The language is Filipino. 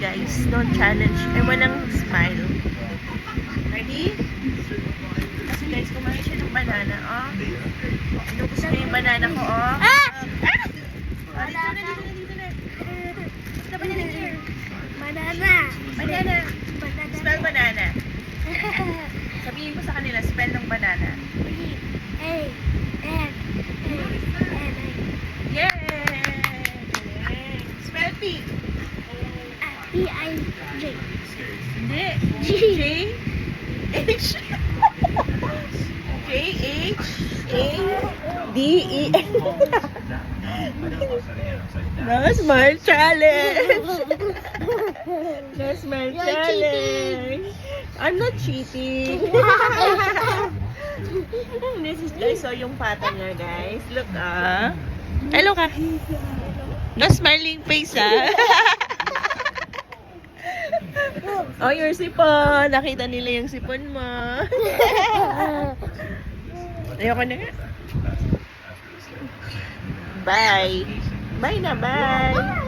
guys. Don't challenge. Walang smile. Ready? Kasi guys, kumain siya ng banana, oh. Inubos niya yung banana ko, oh. Dito na. Basta banana here. Banana. Banana. Banana. Spell banana. Sabihin ko sa kanila, spell ng banana. A-N-A-N-A. Yay! Spell P. P-I-J. Hindi. G. J. H. J. H. A. D. E. No smile challenge. No smile You're challenge. I'm not cheating. This is guys, so yung pata niya guys. Look hello ka. No smiling face Oh, your sipon. Nakita nila yung sipon mo. Ayoko na nga. Bye. Bye na, bye.